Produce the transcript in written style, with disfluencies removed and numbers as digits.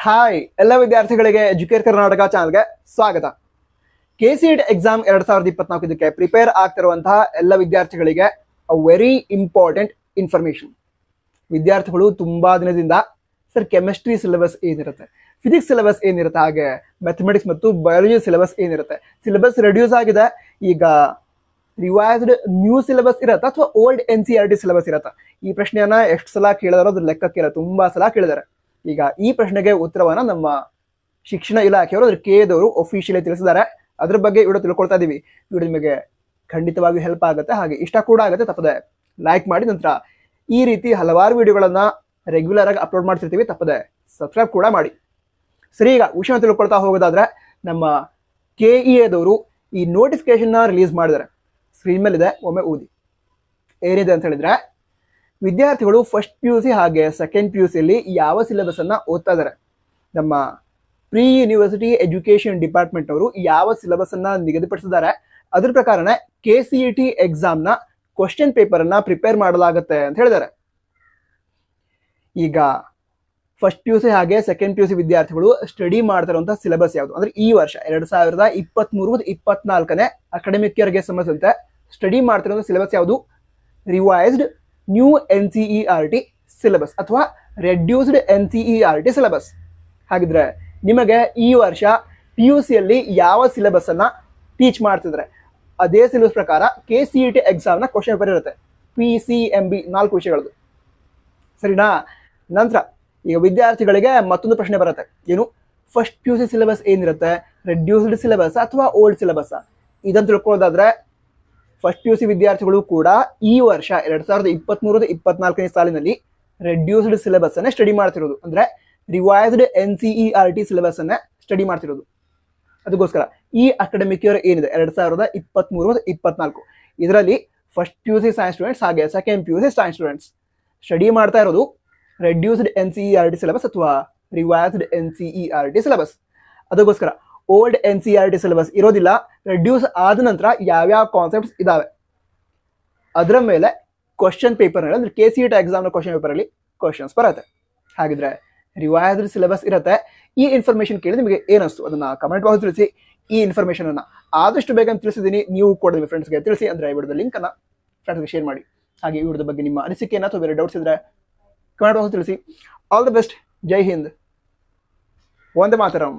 Hi ಎಲ್ಲ ವಿದ್ಯಾರ್ಥಿಗಳಿಗೆ educate Karnataka ಚಾನಲ್ಗೆ ಸ್ವಾಗತ. KCET ಎಕ್ಸಾಮ್ 2024 ಇದಕ್ಕೆ ಪ್ರಿಪೇರ್ ಆಗ್ತಿರುವಂತಹ ಎಲ್ಲ ವಿದ್ಯಾರ್ಥಿಗಳಿಗೆ ಅ ವೆರಿ ಇಂಪಾರ್ಟೆಂಟ್ ಇನ್ಫಾರ್ಮೇಶನ್. ವಿದ್ಯಾರ್ಥಿಗಳು ತುಂಬಾ ದಿನದಿಂದ ಸರ್ ಕೆಮಿಸ್ಟ್ರಿ ಸಿಲೆಬಸ್ ಏನಿರುತ್ತೆ, ಫಿಸಿಕ್ಸ್ ಸಿಲೆಬಸ್ ಏನಿರುತ್ತೆ, ಹಾಗೆ ಮ್ಯಾಥಮೆಟಿಕ್ಸ್ ಮತ್ತು ಬಯಾಲಜಿ ಸಿಲೆಬಸ್ ಏನಿರುತ್ತೆ, ಸಿಲೆಬಸ್ ರೆಡ್ಯೂಸ್ ಆಗಿದೆ, ಈಗ ರಿವೈಸ್ಡ್ ನ್ಯೂ ಸಿಲೆಬಸ್ ಇರತ್ತಾ ಅಥವಾ ಓಲ್ಡ್ NCERT ಸಿಲೆಬಸ್ ಇರತ್ತಾ? ಈ ಪ್ರಶ್ನೆಯನ್ನ ಎಷ್ಟು ಸಲ ಕೇಳಿದಾರೋ ಅದ್ರ ಲೆಕ್ಕಕ್ಕಿಲ್ಲ, ತುಂಬಾ ಸಲ ಕೇಳಿದ್ದಾರೆ. ಈಗ ಈ ಪ್ರಶ್ನೆಗೆ ಉತ್ತರವನ್ನ ನಮ್ಮ ಶಿಕ್ಷಣ ಇಲಾಖೆಯವರು ಅದ್ರ ಕೇದವರು ಒಫಿಷಿಯಲಿ ತಿಳಿಸಿದ್ದಾರೆ. ಅದ್ರ ಬಗ್ಗೆ ವಿಡಿಯೋ ತಿಳ್ಕೊಳ್ತಾ ಇದೀವಿ. ವಿಡಿಯೋ ನಿಮಗೆ ಖಂಡಿತವಾಗಿ ಹೆಲ್ಪ್ ಆಗುತ್ತೆ, ಹಾಗೆ ಇಷ್ಟ ಕೂಡ ಆಗುತ್ತೆ. ತಪ್ಪದೆ ಲೈಕ್ ಮಾಡಿ. ನಂತರ ಈ ರೀತಿ ಹಲವಾರು ವಿಡಿಯೋಗಳನ್ನ ರೆಗ್ಯುಲರ್ ಆಗಿ ಅಪ್ಲೋಡ್ ಮಾಡ್ತಿರ್ತೀವಿ, ತಪ್ಪದೆ ಸಬ್ಸ್ಕ್ರೈಬ್ ಕೂಡ ಮಾಡಿ. ಸರಿ, ಈಗ ವಿಷಯ ತಿಳ್ಕೊಳ್ತಾ ಹೋಗೋದಾದ್ರೆ ನಮ್ಮ KEAದವರು ಈ ನೋಟಿಫಿಕೇಶನ್ ರಿಲೀಸ್ ಮಾಡಿದ್ದಾರೆ. ಸ್ಕ್ರೀನ್ ಮೇಲೆ ಇದೆ, ಒಮ್ಮೆ ಓದಿ. ಏನಿದೆ ಅಂತ ಹೇಳಿದ್ರೆ, ವಿದ್ಯಾರ್ಥಿಗಳು ಫಸ್ಟ್ PUC ಹಾಗೆ ಸೆಕೆಂಡ್ PUCಯಲ್ಲಿ ಯಾವ ಸಿಲೆಬಸ್ ಅನ್ನ ಓದ್ತಾ ಇದ್ದಾರೆ, ನಮ್ಮ ಪ್ರೀ ಯೂನಿವರ್ಸಿಟಿ ಎಜುಕೇಶನ್ ಡಿಪಾರ್ಟ್ಮೆಂಟ್ ಅವರು ಯಾವ ಸಿಲೆಬಸ್ ಅನ್ನ ನಿಗದಿಪಡಿಸಿದ್ದಾರೆ, ಅದ್ರ ಪ್ರಕಾರನೇ KCET ಎಕ್ಸಾಮ್ನ ಕ್ವಶನ್ ಪೇಪರ್ ಅನ್ನ ಪ್ರಿಪೇರ್ ಮಾಡಲಾಗುತ್ತೆ ಅಂತ ಹೇಳಿದ್ದಾರೆ. ಈಗ ಫಸ್ಟ್ PUC ಹಾಗೆ ಸೆಕೆಂಡ್ PUC ವಿದ್ಯಾರ್ಥಿಗಳು ಸ್ಟಡಿ ಮಾಡ್ತಿರುವಂತಹ ಸಿಲೆಬಸ್ ಯಾವುದು ಅಂದ್ರೆ, ಈ ವರ್ಷ 2023-24ನೇ ಅಕಾಡೆಮಿಕ್ ಇಯರ್ಗೆ ಸಂಬಂಧಿಸಿದಂತೆ ಸ್ಟಡಿ ಮಾಡ್ತಿರುವಂತಹ ಸಿಲೆಬಸ್ ಯಾವುದು? ರಿವೈಸ್ಡ್ ನ್ಯೂ NCERT ಸಿಲೆಬಸ್ ಅಥವಾ ರೆಡ್ಯೂಸ್ಡ್ NCERT ಸಿಲೆಬಸ್. ಹಾಗಿದ್ರೆ ನಿಮಗೆ ಈ ವರ್ಷ PUCಯಲ್ಲಿ ಯಾವ ಸಿಲೆಬಸ್ ಅನ್ನ ಟೀಚ್ ಮಾಡ್ತಿದ್ರೆ ಅದೇ ಸಿಲೆಬಸ್ ಪ್ರಕಾರ KCET ಎಕ್ಸಾಮ್ನ ಕ್ವಶನ್ ಪೇಪರ್ ಇರುತ್ತೆ. PCMB 4 ವಿಷಯಗಳದ್ದು, ಸರಿನಾ? ನಂತರ ಈಗ ವಿದ್ಯಾರ್ಥಿಗಳಿಗೆ ಮತ್ತೊಂದು ಪ್ರಶ್ನೆ ಬರುತ್ತೆ, ಏನು? ಫಸ್ಟ್ PUC ಸಿಲೆಬಸ್ ಏನಿರುತ್ತೆ, ರೆಡ್ಯೂಸ್ಡ್ ಸಿಲೆಬಸ್ ಅಥವಾ ಓಲ್ಡ್ ಸಿಲೆಬಸ್? ಇದನ್ನು ತಿಳ್ಕೊಳ್ಳೋದಾದ್ರೆ ಫಸ್ಟ್ PUC ವಿದ್ಯಾರ್ಥಿಗಳು ಕೂಡ ಈ ವರ್ಷ 2023-24ನೇ ಸಾಲಿನಲ್ಲಿ ರೆಡ್ಯೂಸ್ಡ್ ಸಿಲೆಬಸ್ ಅನ್ನ ಸ್ಟಡಿ ಮಾಡ್ತಿರೋದು, ಅಂದ್ರೆ ರಿವೈಸ್ಡ್ NCERT ಸಿಲೆಬಸ್ ಅನ್ನ ಸ್ಟಡಿ ಮಾಡ್ತಿರೋದು. ಅದಕ್ಕೋಸ್ಕರ ಈ ಅಕಾಡೆಮಿಕ್ ಇಯರ್ ಏನಿದೆ 2023-24, ಇದರಲ್ಲಿ ಫಸ್ಟ್ PUC ಸೈನ್ಸ್ ಸ್ಟೂಡೆಂಟ್ಸ್ ಹಾಗೆ second PUC science students study ಮಾಡ್ತಾ ಇರೋದು ರೆಡ್ಯೂಸ್ಡ್ NCERT ಸಿಲೆಬಸ್ ಅಥವಾ ರಿವೈಸ್ಡ್ NCERT ಸಿಲೆಬಸ್. ಅದಕ್ಕೋಸ್ಕರ ಓಲ್ಡ್ NCERT ಸಿಲೆಬಸ್ ಇರೋದಿಲ್ಲ. ರೆಡ್ಯೂಸ್ ಆದ ನಂತರ ಯಾವ್ಯಾವ ಕಾನ್ಸೆಪ್ಟ್ಸ್ ಇದಾವೆ ಅದರ ಮೇಲೆ ಕ್ವಶನ್ ಪೇಪರ್ ಅಂದ್ರೆ KCET ಎಕ್ಸಾಮ್ನ ಕ್ವಶನ್ ಪೇಪರ್ ಅಲ್ಲಿ ಕ್ವಶನ್ಸ್ ಬರುತ್ತೆ. ಹಾಗಿದ್ರೆ ರಿವೈಸ್ಡ್ ಸಿಲೆಬಸ್ ಇರುತ್ತೆ. ಈ ಇನ್ಫಾರ್ಮೇಶನ್ ಕೇಳಿ ನಿಮಗೆ ಏನಿಸ್ತು ಅದನ್ನ ಕಮೆಂಟ್ ಬಾಕ್ಸ್ ತಿಳಿಸಿ. ಈ ಇನ್ಫಾರ್ಮೇಶನ್ ಅನ್ನ ಆದಷ್ಟು ಬೇಗ ತಿಳಿಸಿದ್ದೀನಿ, ನೀವು ಕೂಡ ನಿಮ್ಮ ಫ್ರೆಂಡ್ಸ್ಗೆ ತಿಳಿಸಿ. ಅಂದ್ರೆ ಈ ವಿಡಿಯೋದ ಲಿಂಕ್ ಅನ್ನ ಫ್ರೆಂಡ್ಸ್ಗೆ ಶೇರ್ ಮಾಡಿ. ಹಾಗೆ ಈ ವಿಡಿಯೋದ ಬಗ್ಗೆ ನಿಮ್ಮ ಅನಿಸಿಕೆಯನ್ನು ಅಥವಾ ಬೇರೆ ಡೌಟ್ಸ್ ಇದ್ರೆ ಕಮೆಂಟ್ ಬಾಕ್ಸ್ ತಿಳಿಸಿ. All the best. ಜೈ ಹಿಂದ್. ವಂದೇ ಮಾತರಂ.